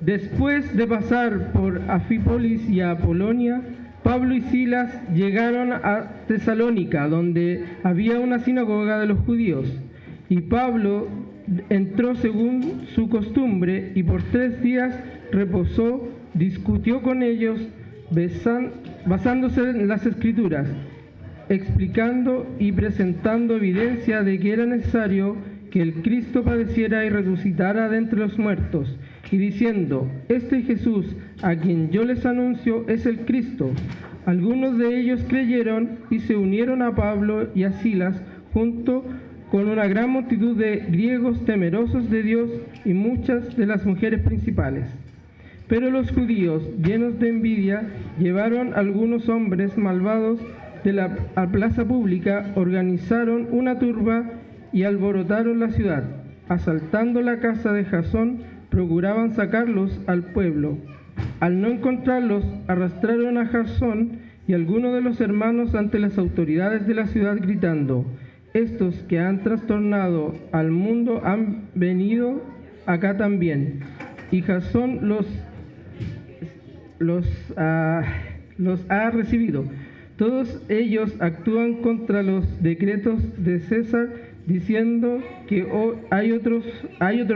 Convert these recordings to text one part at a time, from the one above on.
Después de pasar por Anfípolis y Apolonia, Pablo y Silas llegaron a Tesalónica, donde había una sinagoga de los judíos. Y Pablo entró según su costumbre y por 3 días reposó, discutió con ellos, basándose en las Escrituras, explicando y presentando evidencia de que era necesario que el Cristo padeciera y resucitara de entre los muertos, y diciendo: este Jesús, a quien yo les anuncio, es el Cristo. Algunos de ellos creyeron y se unieron a Pablo y a Silas, junto con una gran multitud de griegos temerosos de Dios y muchas de las mujeres principales. Pero los judíos, llenos de envidia, llevaron algunos hombres malvados de la plaza pública, organizaron una turba y alborotaron la ciudad. Asaltando la casa de Jasón, procuraban sacarlos al pueblo. Al no encontrarlos, arrastraron a Jasón y algunos de los hermanos ante las autoridades de la ciudad, gritando: estos que han trastornado al mundo han venido acá también. Y Jasón los ha recibido. Todos ellos actúan contra los decretos de César, diciendo que hay otro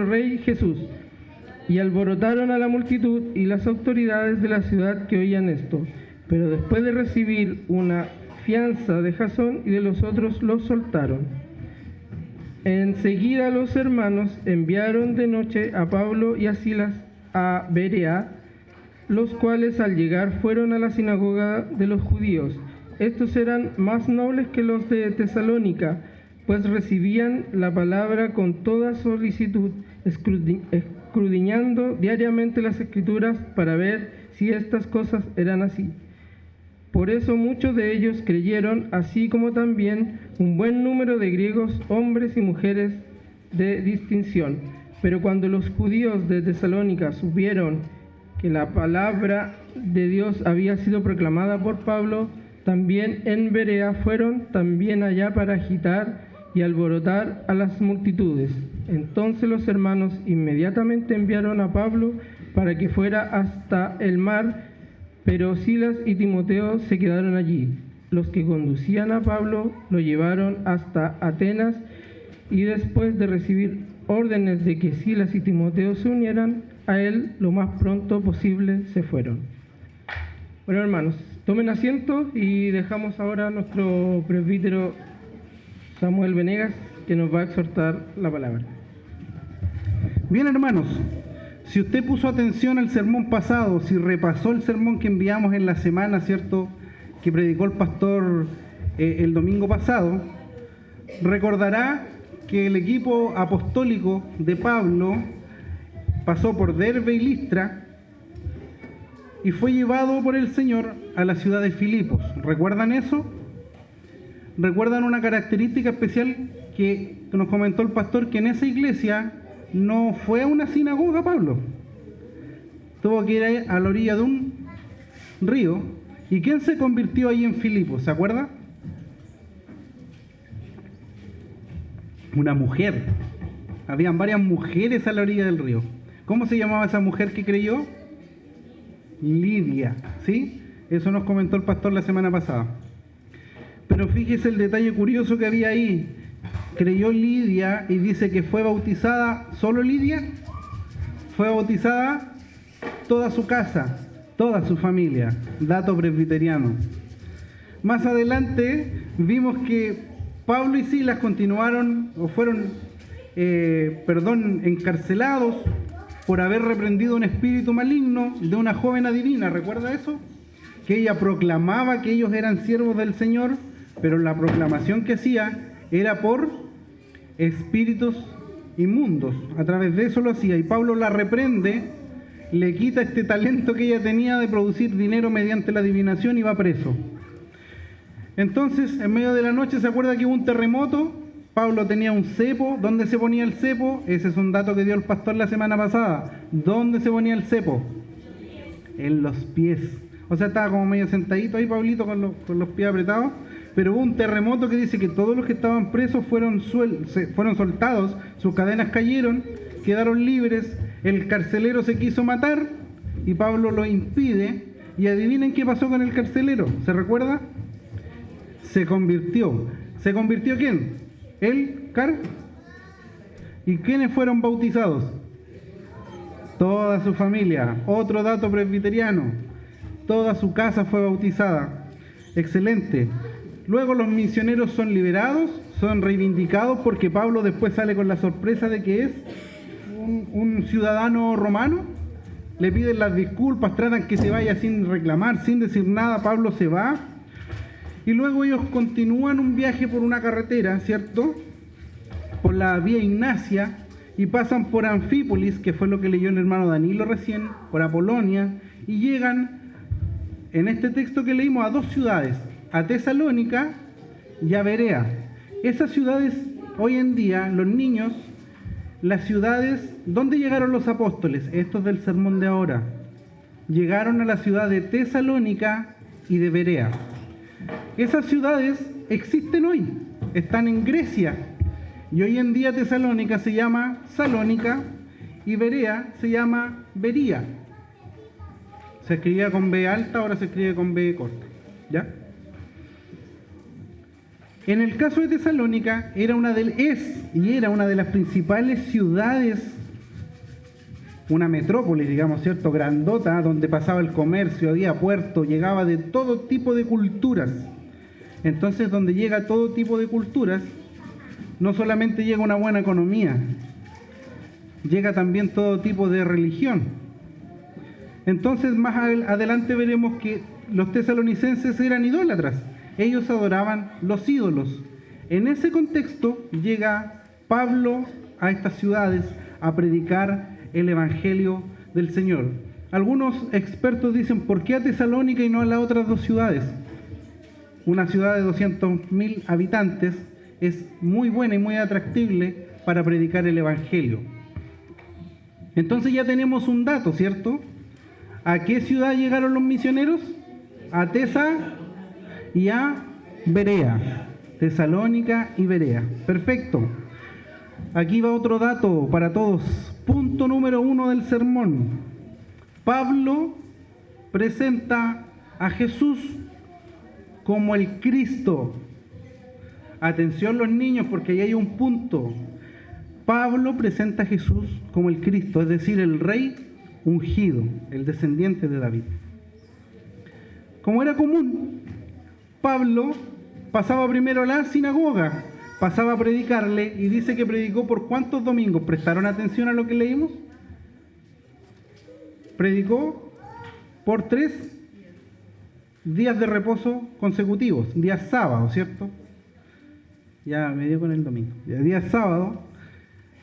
rey, Jesús. Y alborotaron a la multitud y las autoridades de la ciudad que oían esto. Pero después de recibir una fianza de Jasón y de los otros, los soltaron. Enseguida los hermanos enviaron de noche a Pablo y a Silas a Berea, los cuales al llegar fueron a la sinagoga de los judíos. Estos eran más nobles que los de Tesalónica, pues recibían la palabra con toda solicitud, escudriñando diariamente las Escrituras para ver si estas cosas eran así. Por eso muchos de ellos creyeron, así como también un buen número de griegos, hombres y mujeres de distinción. Pero cuando los judíos de Tesalónica supieron que la palabra de Dios había sido proclamada por Pablo, también en Berea fueron también allá para agitar y alborotar a las multitudes. Entonces los hermanos inmediatamente enviaron a Pablo para que fuera hasta el mar, pero Silas y Timoteo se quedaron allí. Los que conducían a Pablo lo llevaron hasta Atenas, y después de recibir órdenes de que Silas y Timoteo se unieran a él lo más pronto posible, se fueron. Bueno, hermanos, tomen asiento y dejamos ahora a nuestro presbítero Samuel Venegas, que nos va a exhortar la palabra. Bien, hermanos, si usted puso atención al sermón pasado, si repasó el sermón que enviamos en la semana, ¿cierto?, que predicó el pastor el domingo pasado, recordará que el equipo apostólico de Pablo pasó por Derbe y Listra y fue llevado por el Señor a la ciudad de Filipos. ¿Recuerdan eso? ¿Recuerdan una característica especial que nos comentó el pastor? Que en esa iglesia no fue a una sinagoga Pablo. Tuvo que ir a la orilla de un río. ¿Y quién se convirtió ahí en Filipos? ¿Se acuerda? Una mujer. Habían varias mujeres a la orilla del río. ¿Cómo se llamaba esa mujer que creyó? Lidia, ¿sí? Eso nos comentó el pastor la semana pasada. Pero fíjese el detalle curioso que había ahí. Creyó Lidia y dice que fue bautizada solo Lidia. Fue bautizada toda su casa, toda su familia. Dato presbiteriano. Más adelante vimos que Pablo y Silas fueron encarcelados por haber reprendido un espíritu maligno de una joven adivina. ¿Recuerda eso? Que ella proclamaba que ellos eran siervos del Señor, pero la proclamación que hacía era por espíritus inmundos. A través de eso lo hacía. Y Pablo la reprende, le quita este talento que ella tenía de producir dinero mediante la adivinación y va preso. Entonces, en medio de la noche, ¿se acuerda que hubo un terremoto? Pablo tenía un cepo. ¿Dónde se ponía el cepo? Ese es un dato que dio el pastor la semana pasada. ¿Dónde se ponía el cepo? En los pies. O sea, estaba como medio sentadito ahí Pablito con los pies apretados. Pero hubo un terremoto que dice que todos los que estaban presos fueron soltados, sus cadenas cayeron, quedaron libres, El carcelero se quiso matar y Pablo lo impide. Y adivinen qué pasó con el carcelero. ¿Se recuerda? Se convirtió. ¿Se convirtió quién? ¿Y quiénes fueron bautizados? Toda su familia. Otro dato presbiteriano. Toda su casa fue bautizada. Excelente. Luego los misioneros son liberados, son reivindicados porque Pablo después sale con la sorpresa de que es un ciudadano romano. Le piden las disculpas, tratan que se vaya sin reclamar, sin decir nada. Pablo se va. Y luego ellos continúan un viaje por una carretera, ¿cierto? Por la vía Ignacia. Y pasan por Anfípolis, que fue lo que leyó el hermano Danilo recién, por Apolonia, y llegan, en este texto que leímos, a dos ciudades, a Tesalónica y a Berea. Esas ciudades, hoy en día, los niños, las ciudades, ¿dónde llegaron los apóstoles? Estos del sermón de ahora. Llegaron a la ciudad de Tesalónica y de Berea. Esas ciudades existen hoy, están en Grecia. Y hoy en día Tesalónica se llama Salónica y Berea se llama Bería. Se escribía con B alta, ahora se escribe con B corta. ¿Ya? En el caso de Tesalónica era una de las principales ciudades, una metrópolis, digamos, ¿cierto? Grandota, donde pasaba el comercio, había puerto, llegaba de todo tipo de culturas. Entonces, donde llega todo tipo de culturas, no solamente llega una buena economía, llega también todo tipo de religión. Entonces, más adelante veremos que los tesalonicenses eran idólatras. Ellos adoraban los ídolos. En ese contexto llega Pablo a estas ciudades a predicar el Evangelio del Señor. Algunos expertos dicen, ¿por qué a Tesalónica y no a las otras dos ciudades? Una ciudad de 200.000 habitantes es muy buena y muy atractible para predicar el Evangelio. Entonces ya tenemos un dato, ¿cierto? ¿A qué ciudad llegaron los misioneros? A Tesa y a Berea. Tesalónica y Berea. Perfecto. Aquí va otro dato para todos. Punto número 1 del sermón. Pablo presenta a Jesús como el Cristo. Atención los niños, porque ahí hay un punto. Pablo presenta a Jesús como el Cristo, es decir, el rey ungido, el descendiente de David. Como era común, Pablo pasaba primero a la sinagoga, pasaba a predicarle y dice que predicó por ¿cuántos domingos? ¿Prestaron atención a lo que leímos? Predicó por 3 días de reposo consecutivos, días sábados, ¿cierto? Ya me dio con el domingo. Días sábados,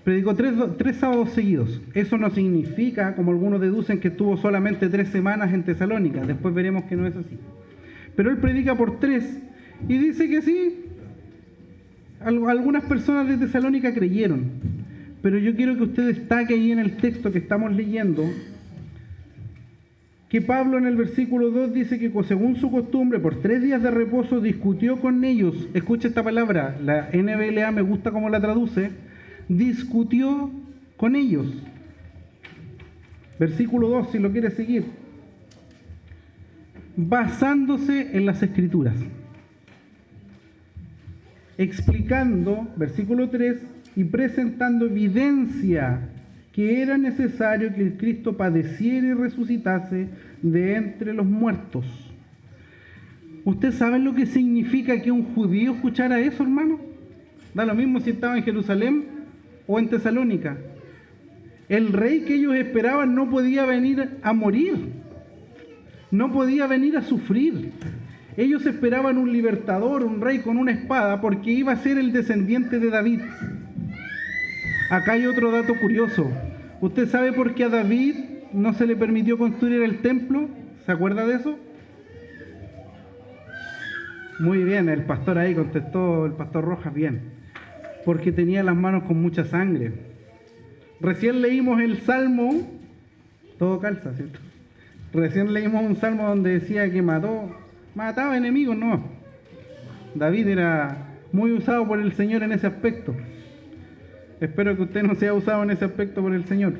predicó 3 sábados seguidos. Eso no significa, como algunos deducen, que estuvo solamente 3 semanas en Tesalónica. Después veremos que no es así. Pero él predica por 3 y dice que sí. Algunas personas de Tesalónica creyeron. Pero yo quiero que usted destaque ahí en el texto que estamos leyendo que Pablo en el versículo 2 dice que según su costumbre, por 3 días de reposo discutió con ellos. Escucha esta palabra, la NBLA me gusta cómo la traduce. Discutió con ellos. Versículo 2, si lo quiere seguir. Basándose en las Escrituras. Explicando, versículo 3, y presentando evidencia que era necesario que el Cristo padeciera y resucitase de entre los muertos. ¿Usted sabe lo que significa que un judío escuchara eso, hermano? Da lo mismo si estaba en Jerusalén o en Tesalónica. El rey que ellos esperaban no podía venir a morir, no podía venir a sufrir. Ellos esperaban un libertador, un rey con una espada, porque iba a ser el descendiente de David. Acá hay otro dato curioso. ¿Usted sabe por qué a David no se le permitió construir el templo? ¿Se acuerda de eso? Muy bien, el pastor ahí contestó, el pastor Rojas, bien. Porque tenía las manos con mucha sangre. Recién leímos el Salmo, todo calza, ¿cierto? Recién leímos un Salmo donde decía que mataba enemigos, no. David era muy usado por el Señor en ese aspecto. Espero que usted no sea usado en ese aspecto por el Señor.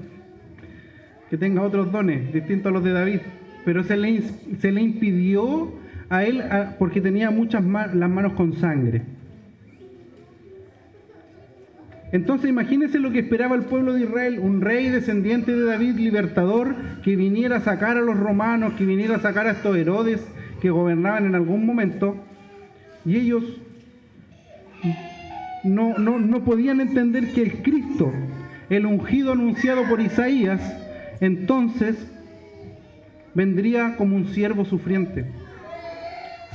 que tenga otros dones distintos a los de David, pero se le impidió a él porque tenía las manos con sangre. Entonces imagínense lo que esperaba el pueblo de Israel, un rey descendiente de David, libertador, que viniera a sacar a los romanos, que viniera a sacar a estos Herodes que gobernaban en algún momento, y ellos no podían entender que el Cristo, el ungido anunciado por Isaías, entonces vendría como un siervo sufriente.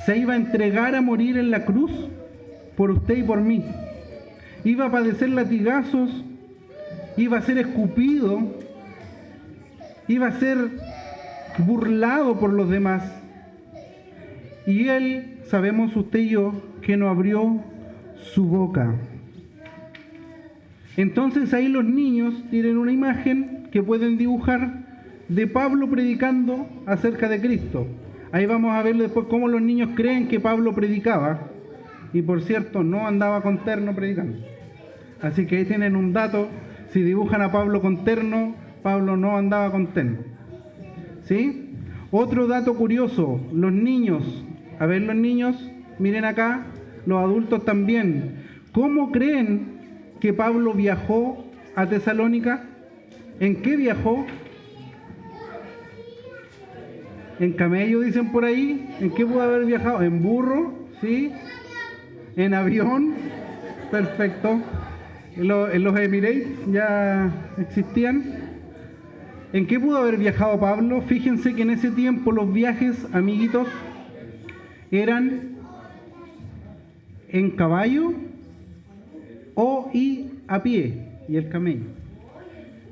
Se iba a entregar a morir en la cruz por usted y por mí. Iba a padecer latigazos, iba a ser escupido, iba a ser burlado por los demás. Y él, sabemos usted y yo, que no abrió su boca. Entonces ahí los niños tienen una imagen que pueden dibujar de Pablo predicando acerca de Cristo. Ahí vamos a ver después cómo los niños creen que Pablo predicaba. Y por cierto, no andaba con terno predicando. Así que ahí tienen un dato. Si dibujan a Pablo con terno, Pablo no andaba con terno. ¿Sí? Otro dato curioso, los niños. A ver, los niños, miren acá, los adultos también. ¿Cómo creen que Pablo viajó a Tesalónica? ¿En qué viajó? En camello, dicen por ahí. ¿En qué pudo haber viajado? ¿En burro? ¿Sí? ¿En avión? Perfecto. En los Emirates ya existían. ¿En qué pudo haber viajado Pablo? Fíjense que en ese tiempo los viajes, amiguitos, eran en caballo y a pie, y el camello.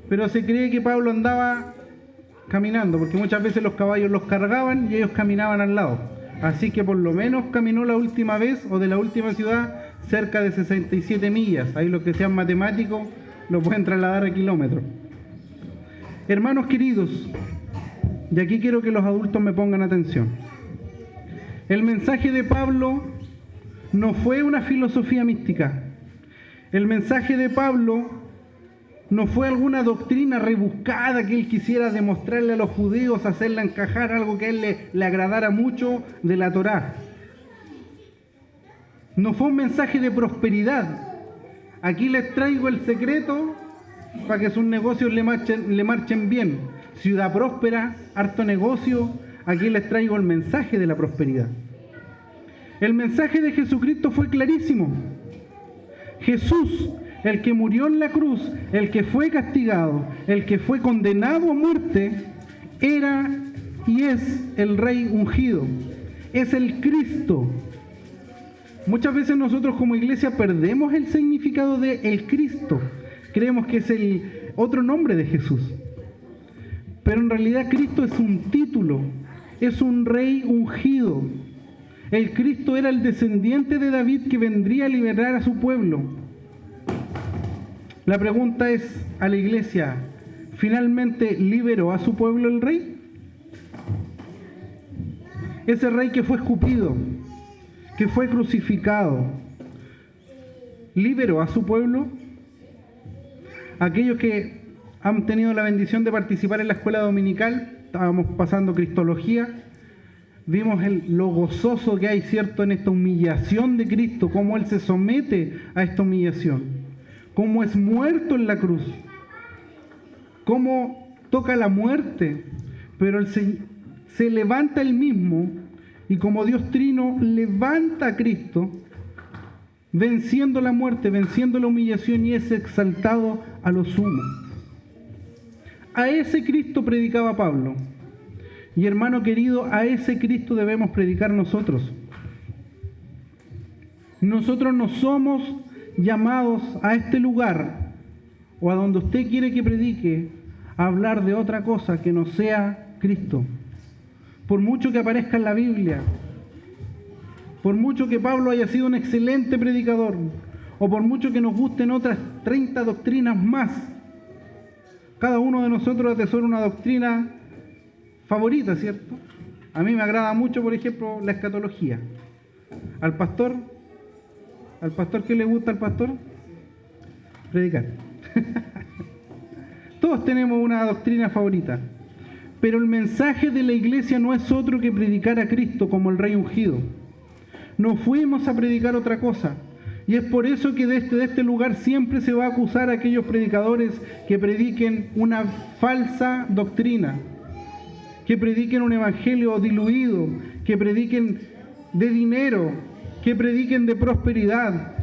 Pero se cree que Pablo andaba caminando, porque muchas veces los caballos los cargaban y ellos caminaban al lado. Así que por lo menos caminó la última vez, o de la última ciudad, cerca de 67 millas. Ahí los que sean matemáticos lo pueden trasladar a kilómetros. Hermanos queridos, y aquí quiero que los adultos me pongan atención. El mensaje de Pablo no fue una filosofía mística. El mensaje de Pablo no fue alguna doctrina rebuscada que él quisiera demostrarle a los judíos, hacerla encajar algo que a él le agradara mucho de la Torá. No fue un mensaje de prosperidad. Aquí les traigo el secreto para que sus negocios le marchen bien. Ciudad próspera, harto negocio. Aquí les traigo el mensaje de la prosperidad. El mensaje de Jesucristo fue clarísimo. Jesús, el que murió en la cruz, el que fue castigado, el que fue condenado a muerte, era y es el Rey ungido. Es el Cristo. Muchas veces nosotros como iglesia perdemos el significado de el Cristo. Creemos que es el otro nombre de Jesús. Pero en realidad Cristo es un título, es un Rey ungido. El Cristo era el descendiente de David que vendría a liberar a su pueblo. La pregunta es a la iglesia, ¿finalmente liberó a su pueblo el Rey? Ese Rey que fue escupido, que fue crucificado, ¿liberó a su pueblo? Aquellos que han tenido la bendición de participar en la escuela dominical, estábamos pasando Cristología, vimos lo gozoso que hay, ¿cierto?, en esta humillación de Cristo, cómo Él se somete a esta humillación, cómo es muerto en la cruz, cómo toca la muerte, pero Él se levanta Él mismo, y como Dios Trino levanta a Cristo, venciendo la muerte, venciendo la humillación, y es exaltado a lo sumo. A ese Cristo predicaba Pablo. Y hermano querido, a ese Cristo debemos predicar nosotros. Nosotros no somos llamados a este lugar o a donde usted quiere que predique a hablar de otra cosa que no sea Cristo. Por mucho que aparezca en la Biblia, por mucho que Pablo haya sido un excelente predicador, o por mucho que nos gusten otras 30 doctrinas más, cada uno de nosotros atesora una doctrina favorita, ¿cierto? A mí me agrada mucho, por ejemplo, la escatología. ¿Al pastor qué le gusta al pastor? Predicar. Todos tenemos una doctrina favorita. Pero el mensaje de la iglesia no es otro que predicar a Cristo como el Rey ungido. No fuimos a predicar otra cosa. Y es por eso que desde este lugar siempre se va a acusar a aquellos predicadores que prediquen una falsa doctrina, que prediquen un evangelio diluido, que prediquen de dinero, que prediquen de prosperidad.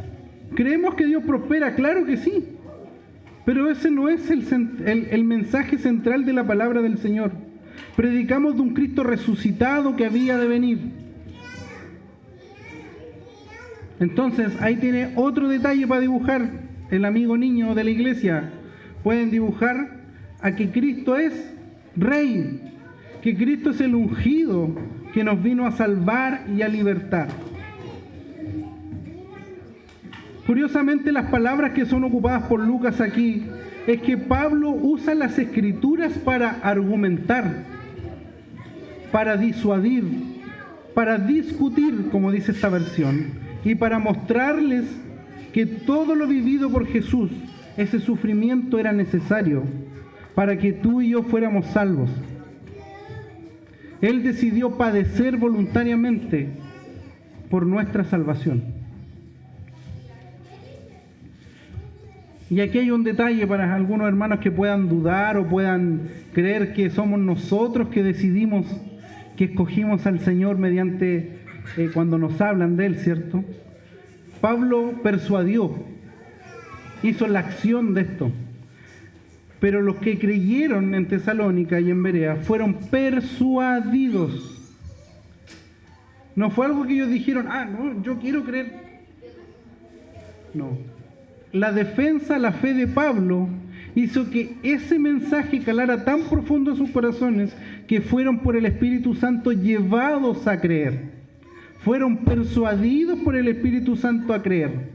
¿Creemos que Dios prospera? Claro que sí. Pero ese no es el mensaje central de la palabra del Señor. Predicamos de un Cristo resucitado que había de venir. Entonces, ahí tiene otro detalle para dibujar el amigo niño de la iglesia. Pueden dibujar a que Cristo es Rey, que Cristo es el ungido que nos vino a salvar y a libertar. Curiosamente, las palabras que son ocupadas por Lucas aquí es que Pablo usa las Escrituras para argumentar, para disuadir, para discutir, como dice esta versión, y para mostrarles que todo lo vivido por Jesús, ese sufrimiento era necesario para que tú y yo fuéramos salvos. Él decidió padecer voluntariamente por nuestra salvación. Y aquí hay un detalle para algunos hermanos que puedan dudar o puedan creer que somos nosotros que decidimos, que escogimos al Señor mediante cuando nos hablan de Él, ¿cierto? Pablo persuadió, hizo la acción de esto. Pero los que creyeron en Tesalónica y en Berea fueron persuadidos. No fue algo que ellos dijeron, no, yo quiero creer. No. La defensa, la fe de Pablo hizo que ese mensaje calara tan profundo en sus corazones que fueron por el Espíritu Santo llevados a creer. Fueron persuadidos por el Espíritu Santo a creer.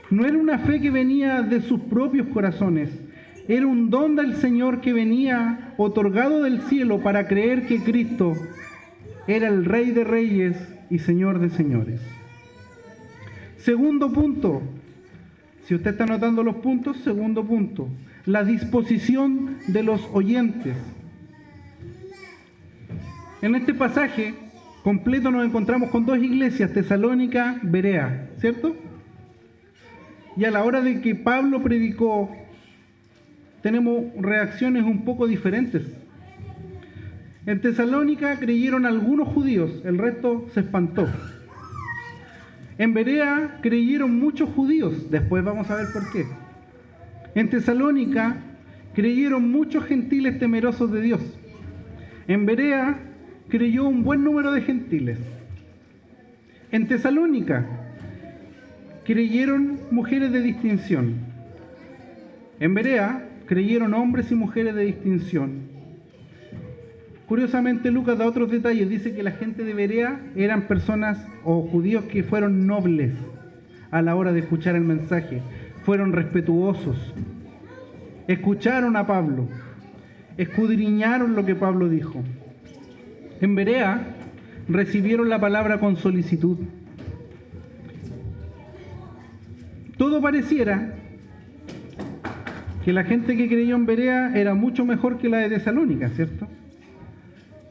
No era una fe que venía de sus propios corazones. Era un don del Señor que venía otorgado del cielo para creer que Cristo era el Rey de Reyes y Señor de Señores. Segundo punto. Si usted está anotando los puntos, segundo punto. La disposición de los oyentes. En este pasaje completo nos encontramos con dos iglesias, Tesalónica, Berea, ¿cierto? Y a la hora de que Pablo predicó, tenemos reacciones un poco diferentes. En Tesalónica creyeron algunos judíos, el resto se espantó. En Berea creyeron muchos judíos, después vamos a ver por qué. En Tesalónica creyeron muchos gentiles temerosos de Dios. En Berea creyó un buen número de gentiles. En Tesalónica creyeron mujeres de distinción. En Berea creyeron hombres y mujeres de distinción. Curiosamente, Lucas da otros detalles. Dice que la gente de Berea eran personas o judíos que fueron nobles a la hora de escuchar el mensaje. Fueron respetuosos. Escucharon a Pablo. Escudriñaron lo que Pablo dijo. En Berea recibieron la palabra con solicitud. Todo pareciera que la gente que creyó en Berea era mucho mejor que la de Tesalónica, ¿cierto?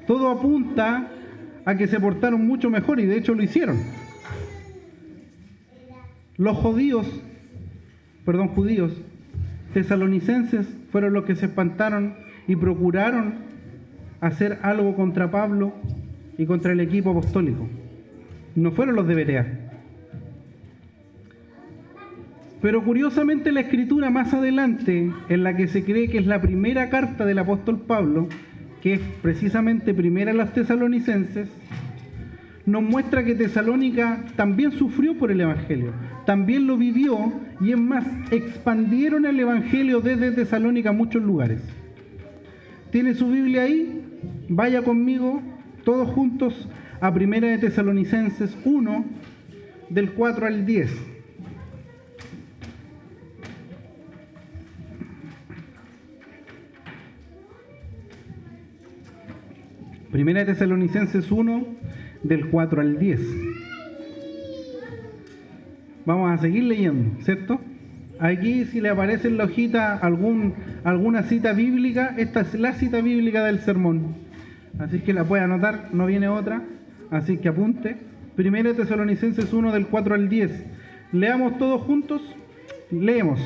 Todo apunta a que se portaron mucho mejor y de hecho lo hicieron. Los judíos tesalonicenses fueron los que se espantaron y procuraron hacer algo contra Pablo y contra el equipo apostólico. No fueron los de Berea. Pero curiosamente la escritura más adelante, en la que se cree que es la primera carta del apóstol Pablo, que es precisamente primera a los tesalonicenses, nos muestra que Tesalónica también sufrió por el Evangelio, también lo vivió y es más, expandieron el Evangelio desde Tesalónica a muchos lugares. ¿Tiene su Biblia ahí? Vaya conmigo todos juntos a Primera de Tesalonicenses 1, del 4 al 10. Primera de Tesalonicenses 1, del 4 al 10. Vamos a seguir leyendo, ¿cierto? Aquí, si le aparece en la hojita alguna cita bíblica, esta es la cita bíblica del sermón. Así que la puede anotar, no viene otra. Así que apunte. 1 Tesalonicenses 1 del 4 al 10. Leamos todos juntos. Leemos.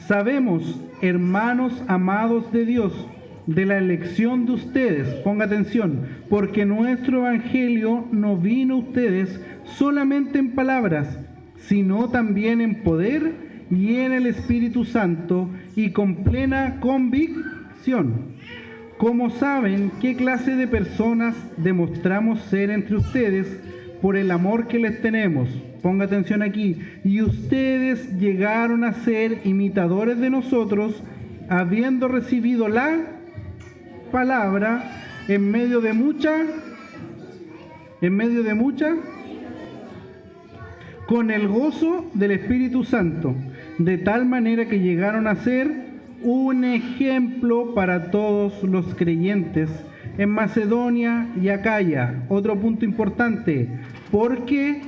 Sabemos, hermanos amados de Dios, de la elección de ustedes, ponga atención, porque nuestro evangelio no vino a ustedes solamente en palabras, sino también en poder y en el Espíritu Santo y con plena convicción. Como saben qué clase de personas demostramos ser entre ustedes por el amor que les tenemos. Ponga atención aquí. Y ustedes llegaron a ser imitadores de nosotros, habiendo recibido la palabra en medio de mucha, con el gozo del Espíritu Santo, de tal manera que llegaron a ser un ejemplo para todos los creyentes en Macedonia y Acaya. Otro punto importante, porque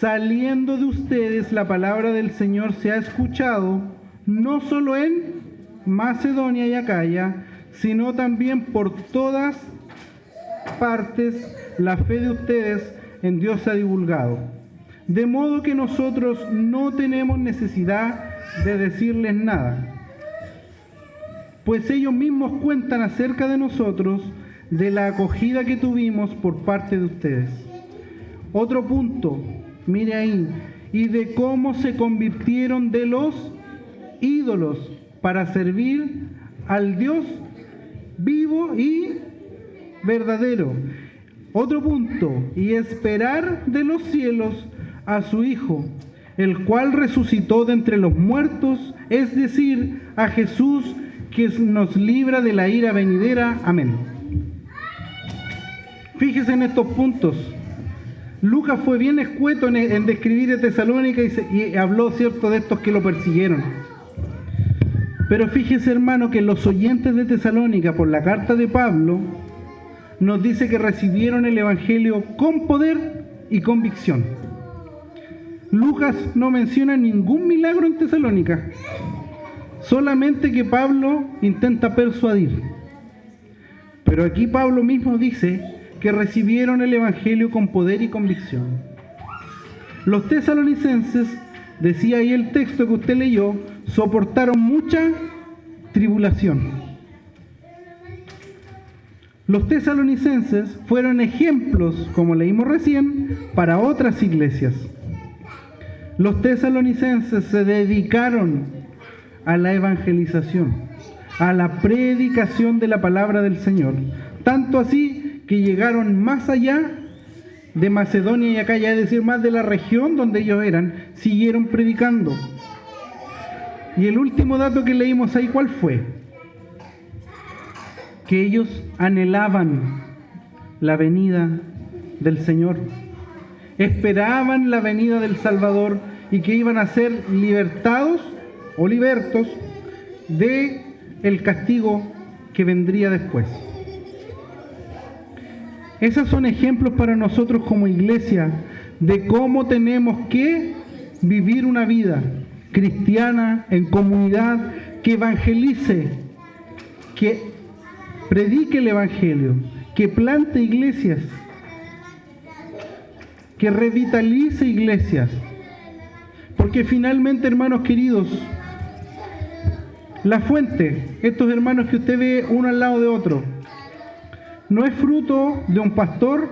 saliendo de ustedes la palabra del Señor se ha escuchado no solo en Macedonia y Acaya, sino también por todas partes la fe de ustedes en Dios se ha divulgado. De modo que nosotros no tenemos necesidad de decirles nada, pues ellos mismos cuentan acerca de nosotros, de la acogida que tuvimos por parte de ustedes. Otro punto, mire ahí, y de cómo se convirtieron de los ídolos para servir al Dios vivo y verdadero. Otro punto, y esperar de los cielos a su Hijo, el cual resucitó de entre los muertos, es decir, a Jesús, que nos libra de la ira venidera. Amén. Fíjese en estos puntos. Lucas fue bien escueto en describir a Tesalónica y habló, cierto, de estos que lo persiguieron. Pero fíjese, hermano, que los oyentes de Tesalónica, por la carta de Pablo, nos dice que recibieron el Evangelio con poder y convicción. Lucas no menciona ningún milagro en Tesalónica, solamente que Pablo intenta persuadir. Pero aquí Pablo mismo dice que recibieron el Evangelio con poder y convicción. Los tesalonicenses, decía ahí el texto que usted leyó, soportaron mucha tribulación. Los tesalonicenses fueron ejemplos, como leímos recién, para otras iglesias. Los tesalonicenses se dedicaron a la evangelización, a la predicación de la palabra del Señor, tanto así que llegaron más allá de Macedonia y Acaya, es decir, más de la región donde ellos eran, siguieron predicando. Y el último dato que leímos ahí, ¿cuál fue? Que ellos anhelaban la venida del Señor, esperaban la venida del Salvador y que iban a ser libertados o libertos de el castigo que vendría después. Esos son ejemplos para nosotros como iglesia de cómo tenemos que vivir una vida cristiana en comunidad, que evangelice, que predique el evangelio, que plante iglesias, que revitalice iglesias. Porque finalmente, hermanos queridos, la fuente, estos hermanos que usted ve uno al lado de otro, no es fruto de un pastor,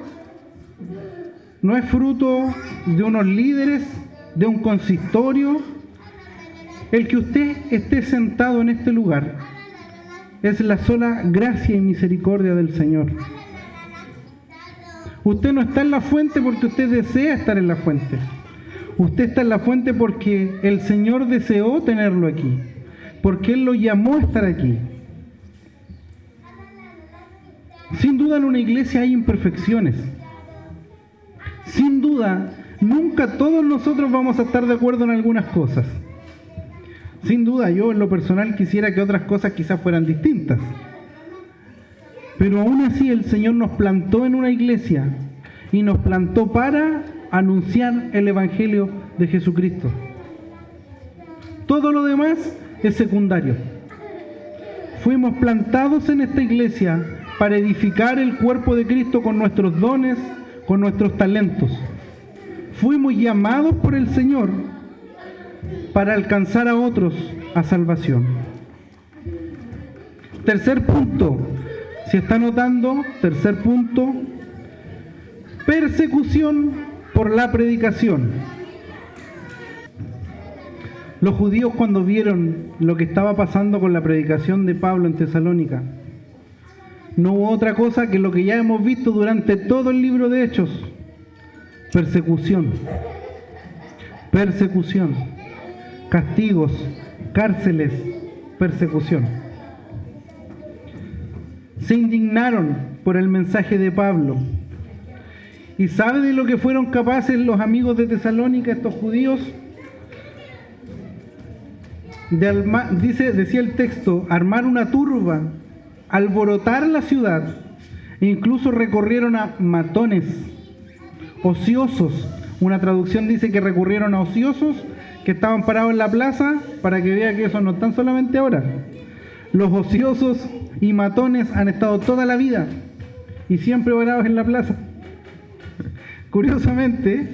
no es fruto de unos líderes, de un consistorio. El que usted esté sentado en este lugar es la sola gracia y misericordia del Señor. Usted no está en la fuente porque usted desea estar en la fuente. Usted está en la fuente porque el Señor deseó tenerlo aquí, porque Él lo llamó a estar aquí. Sin duda en una iglesia hay imperfecciones. Sin duda, nunca todos nosotros vamos a estar de acuerdo en algunas cosas. Sin duda, yo en lo personal quisiera que otras cosas quizás fueran distintas. Pero aún así el Señor nos plantó en una iglesia y nos plantó para anunciar el Evangelio de Jesucristo. Todo lo demás es secundario. Fuimos plantados en esta iglesia para edificar el cuerpo de Cristo con nuestros dones, con nuestros talentos. Fuimos llamados por el Señor para alcanzar a otros a salvación. Tercer punto, si está notando, tercer punto, persecución por la predicación. Los judíos, cuando vieron lo que estaba pasando con la predicación de Pablo en Tesalónica, no hubo otra cosa que lo que ya hemos visto durante todo el libro de Hechos: persecución, persecución, castigos, cárceles, persecución. Se indignaron por el mensaje de Pablo. ¿Y sabe de lo que fueron capaces los amigos de Tesalónica, estos judíos? Decía el texto, armar una turba, alborotar la ciudad, e incluso recorrieron a matones, ociosos. Una traducción dice que recurrieron a ociosos que estaban parados en la plaza, para que vea que eso no están solamente ahora. Los ociosos y matones han estado toda la vida y siempre parados en la plaza. Curiosamente,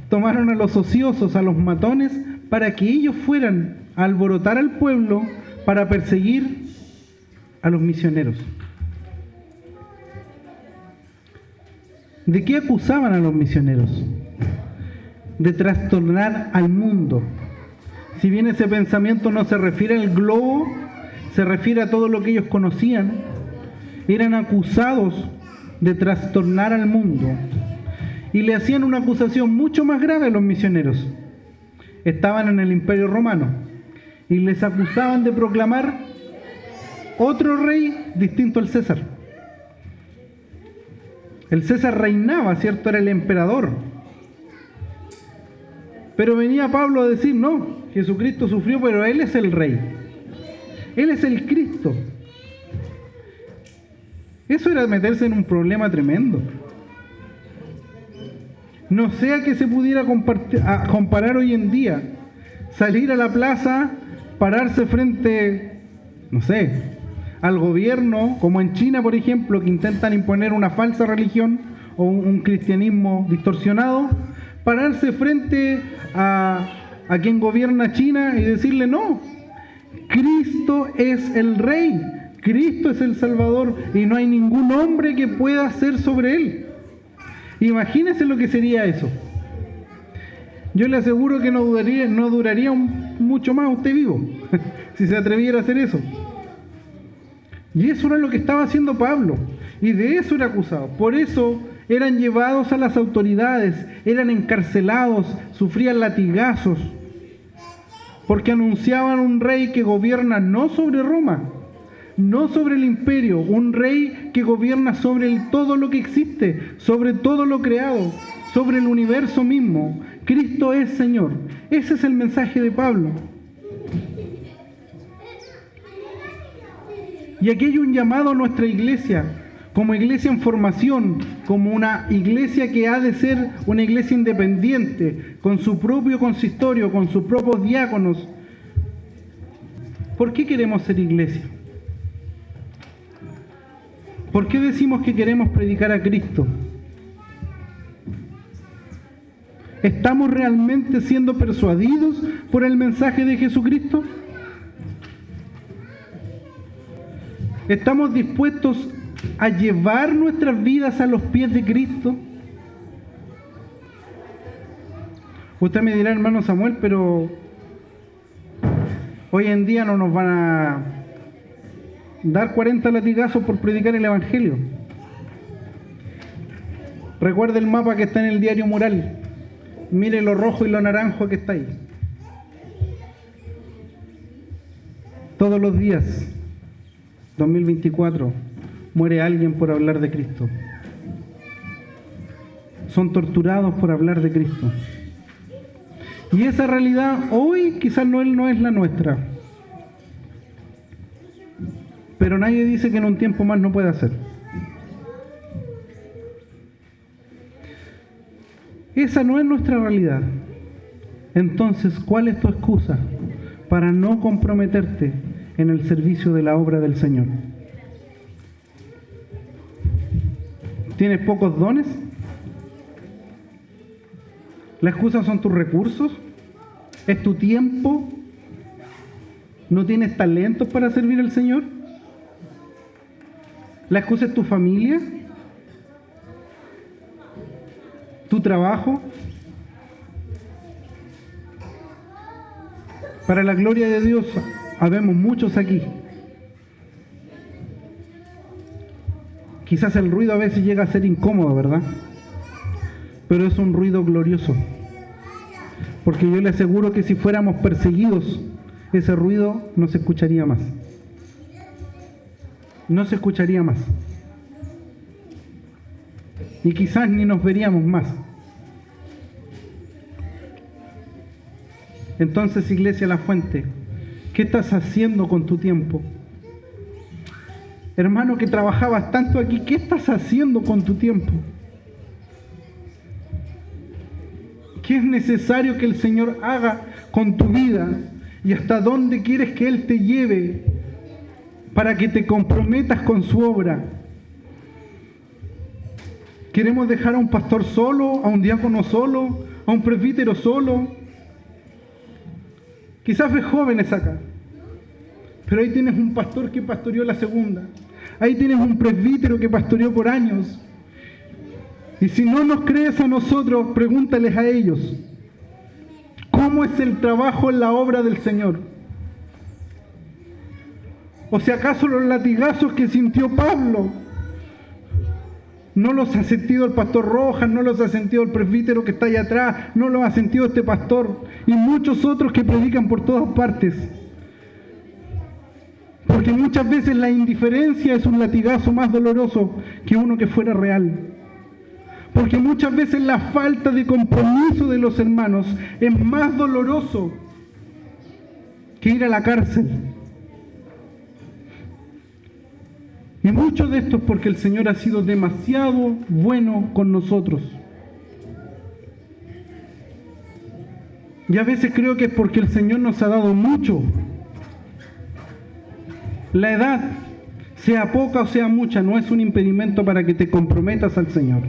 tomaron a los ociosos, a los matones, para que ellos fueran a alborotar al pueblo para perseguir a los misioneros. ¿De qué acusaban a los misioneros? De trastornar al mundo. Si bien ese pensamiento no se refiere al globo, se refiere a todo lo que ellos conocían, eran acusados de trastornar al mundo. Y le hacían una acusación mucho más grave a los misioneros. Estaban en el Imperio Romano y les acusaban de proclamar otro rey distinto al César. El César reinaba, ¿cierto? Era el emperador. Pero venía Pablo a decir, no, Jesucristo sufrió, pero Él es el rey. Él es el Cristo. Eso era meterse en un problema tremendo. No sea que se pudiera comparar hoy en día, salir a la plaza, pararse frente, no sé, al gobierno, como en China, por ejemplo, que intentan imponer una falsa religión o un cristianismo distorsionado, pararse frente a quien gobierna China y decirle, no, Cristo es el Rey, Cristo es el Salvador y no hay ningún hombre que pueda hacer sobre Él. Imagínense lo que sería eso. Yo le aseguro que no duraría mucho más usted vivo, si se atreviera a hacer eso. Y eso era lo que estaba haciendo Pablo, y de eso era acusado. Por eso eran llevados a las autoridades, eran encarcelados, sufrían latigazos, porque anunciaban un rey que gobierna no sobre Roma, no sobre el imperio, un rey que gobierna sobre todo lo que existe, sobre todo lo creado, sobre el universo mismo. Cristo es Señor. Ese es el mensaje de Pablo. Y aquí hay un llamado a nuestra iglesia, como iglesia en formación, como una iglesia que ha de ser una iglesia independiente, con su propio consistorio, con sus propios diáconos. ¿Por qué queremos ser iglesia? ¿Por qué decimos que queremos predicar a Cristo? ¿Estamos realmente siendo persuadidos por el mensaje de Jesucristo? ¿Estamos dispuestos a llevar nuestras vidas a los pies de Cristo? Usted me dirá, hermano Samuel, pero hoy en día no nos van a dar 40 latigazos por predicar el Evangelio. Recuerde el mapa que está en el diario Mural. Mire lo rojo y lo naranjo que está ahí. Todos los días, 2024, muere alguien por hablar de Cristo. Son torturados por hablar de Cristo. Y esa realidad hoy quizás no es la nuestra. Pero nadie dice que en un tiempo más no pueda ser. Esa no es nuestra realidad. Entonces, ¿cuál es tu excusa? para no comprometerte en el servicio de la obra del Señor. ¿Tienes pocos dones? ¿La excusa son tus recursos? ¿Es tu tiempo? ¿No tienes talentos para servir al Señor? ¿La excusa es tu familia? ¿Tu trabajo? Para la gloria de Dios, habemos muchos aquí. Quizás el ruido a veces llega a ser incómodo, ¿verdad? Pero es un ruido glorioso. Porque yo le aseguro que si fuéramos perseguidos, ese ruido no se escucharía más. No se escucharía más. Y quizás ni nos veríamos más. Entonces, Iglesia La Fuente, ¿qué estás haciendo con tu tiempo? Hermano que trabajabas tanto aquí, ¿qué estás haciendo con tu tiempo? ¿Qué es necesario que el Señor haga con tu vida? ¿Y hasta dónde quieres que Él te lleve para que te comprometas con su obra? ¿Queremos dejar a un pastor solo, a un diácono solo, a un presbítero solo? Quizás ves jóvenes acá, pero ahí tienes un pastor que pastoreó la segunda. Ahí tienes un presbítero que pastoreó por años. Y si no nos crees a nosotros, pregúntales a ellos. ¿Cómo es el trabajo en la obra del Señor? ¿O si acaso los latigazos que sintió Pablo no los ha sentido el pastor Rojas, no los ha sentido el presbítero que está allá atrás, no los ha sentido este pastor y muchos otros que predican por todas partes? Porque muchas veces la indiferencia es un latigazo más doloroso que uno que fuera real. Porque muchas veces la falta de compromiso de los hermanos es más doloroso que ir a la cárcel. Y mucho de esto es porque el Señor ha sido demasiado bueno con nosotros. Y a veces creo que es porque el Señor nos ha dado mucho. La edad, sea poca o sea mucha, no es un impedimento para que te comprometas al Señor.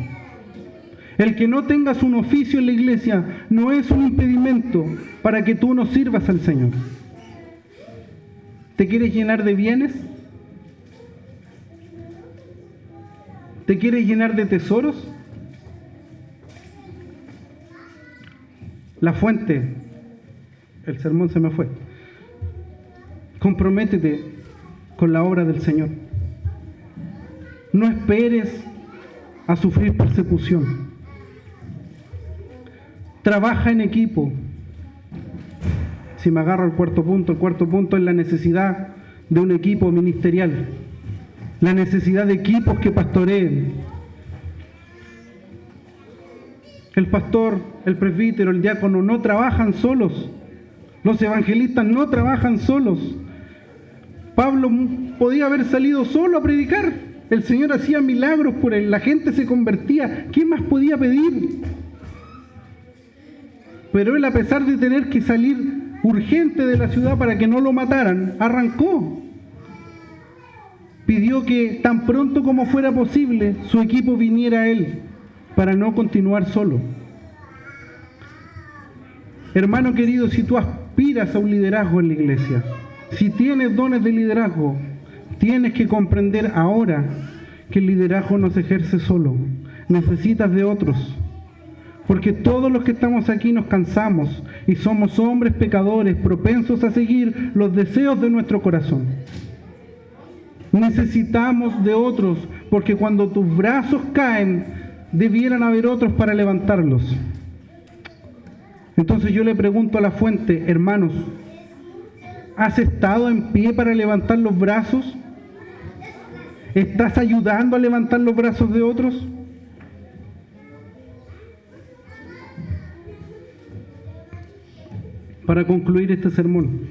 El que no tengas un oficio en la iglesia no es un impedimento para que tú no sirvas al Señor. ¿Te quieres llenar de bienes? ¿Te quieres llenar de tesoros? La Fuente, el sermón se me fue. Comprométete con la obra del Señor. No esperes a sufrir persecución. Trabaja en equipo. Si me agarro el cuarto punto es la necesidad de un equipo ministerial. La necesidad de equipos que pastoreen. El pastor, el presbítero, el diácono no trabajan solos. Los evangelistas no trabajan solos. Pablo podía haber salido solo a predicar. El Señor hacía milagros por él. La gente se convertía. ¿Qué más podía pedir? Pero él, a pesar de tener que salir urgente de la ciudad para que no lo mataran, arrancó. Pidió que tan pronto como fuera posible su equipo viniera a él para no continuar solo. Hermano querido, si tú aspiras a un liderazgo en la iglesia, si tienes dones de liderazgo, tienes que comprender ahora que el liderazgo no se ejerce solo. Necesitas de otros. Porque todos los que estamos aquí nos cansamos y somos hombres pecadores propensos a seguir los deseos de nuestro corazón. Necesitamos de otros, porque cuando tus brazos caen, debieran haber otros para levantarlos. Entonces yo le pregunto a La Fuente, hermanos, ¿has estado en pie para levantar los brazos? ¿Estás ayudando a levantar los brazos de otros? Para concluir este sermón,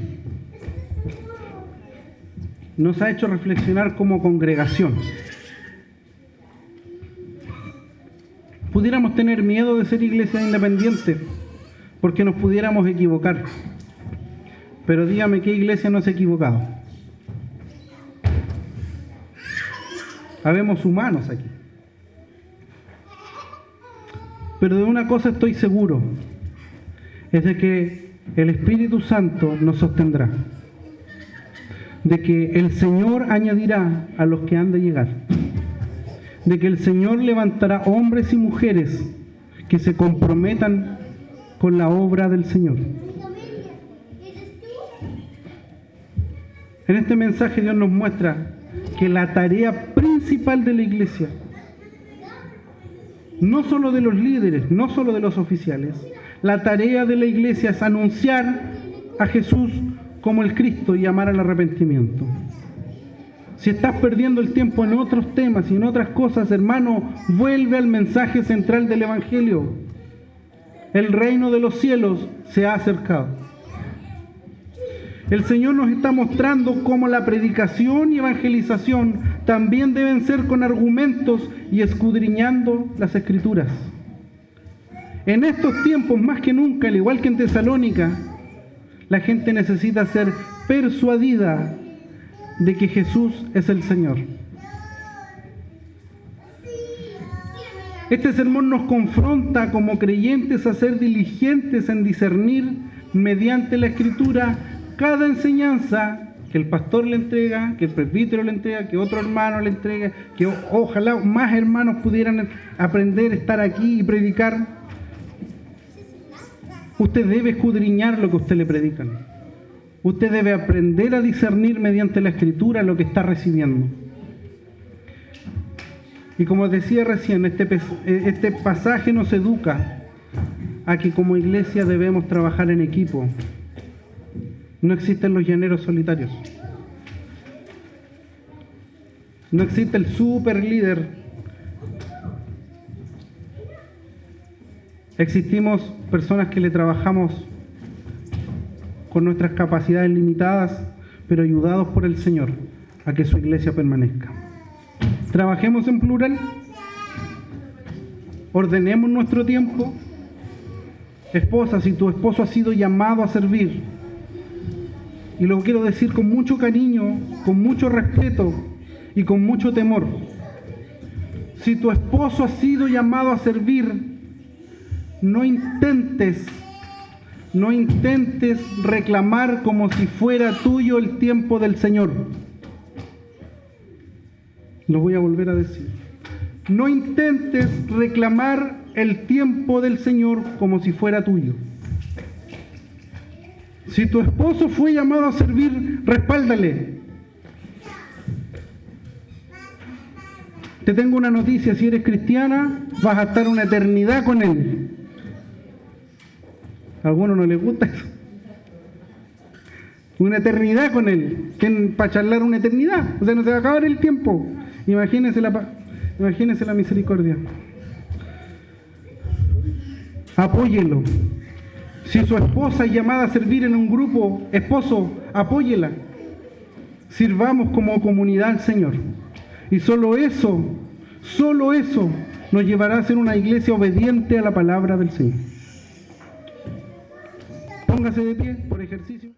nos ha hecho reflexionar como congregación. Pudiéramos tener miedo de ser iglesia independiente, porque nos pudiéramos equivocar. Pero dígame, ¿qué iglesia no se ha equivocado? Habemos humanos aquí. Pero de una cosa estoy seguro, es de que el Espíritu Santo nos sostendrá, de que el Señor añadirá a los que han de llegar, de que el Señor levantará hombres y mujeres que se comprometan con la obra del Señor. En este mensaje Dios nos muestra que la tarea principal de la iglesia, no solo de los líderes, no solo de los oficiales, la tarea de la iglesia es anunciar a Jesús como el Cristo y llamar al arrepentimiento. Si estás perdiendo el tiempo en otros temas y en otras cosas, hermano, vuelve al mensaje central del Evangelio. El reino de los cielos se ha acercado. El Señor nos está mostrando cómo la predicación y evangelización también deben ser con argumentos y escudriñando las Escrituras. En estos tiempos, más que nunca, al igual que en Tesalónica, la gente necesita ser persuadida de que Jesús es el Señor. Este sermón nos confronta como creyentes a ser diligentes en discernir mediante la Escritura cada enseñanza que el pastor le entrega, que el presbítero le entrega, que otro hermano le entrega, que ojalá más hermanos pudieran aprender a estar aquí y predicar. Usted debe escudriñar lo que usted le predican. Usted debe aprender a discernir mediante la Escritura lo que está recibiendo. Y como decía recién, este pasaje nos educa a que como iglesia debemos trabajar en equipo. No existen los llaneros solitarios. No existe el super líder. Existimos personas que le trabajamos con nuestras capacidades limitadas, pero ayudados por el Señor a que su iglesia permanezca. Trabajemos en plural. Ordenemos nuestro tiempo. Esposa, si tu esposo ha sido llamado a servir, y lo quiero decir con mucho cariño, con mucho respeto y con mucho temor. Si tu esposo ha sido llamado a servir, no intentes reclamar como si fuera tuyo el tiempo del Señor. Lo voy a volver a decir. No intentes reclamar el tiempo del Señor como si fuera tuyo. Si tu esposo fue llamado a servir, respáldale. Te tengo una noticia: si eres cristiana, vas a estar una eternidad con él. A algunos no les gusta eso. Una eternidad con él. Para charlar una eternidad. O sea, no se va a acabar el tiempo. Imagínense la misericordia. Apóyelo. Si su esposa es llamada a servir en un grupo, esposo, apóyela. Sirvamos como comunidad al Señor. Y solo eso nos llevará a ser una iglesia obediente a la palabra del Señor. Póngase de pie por ejercicio.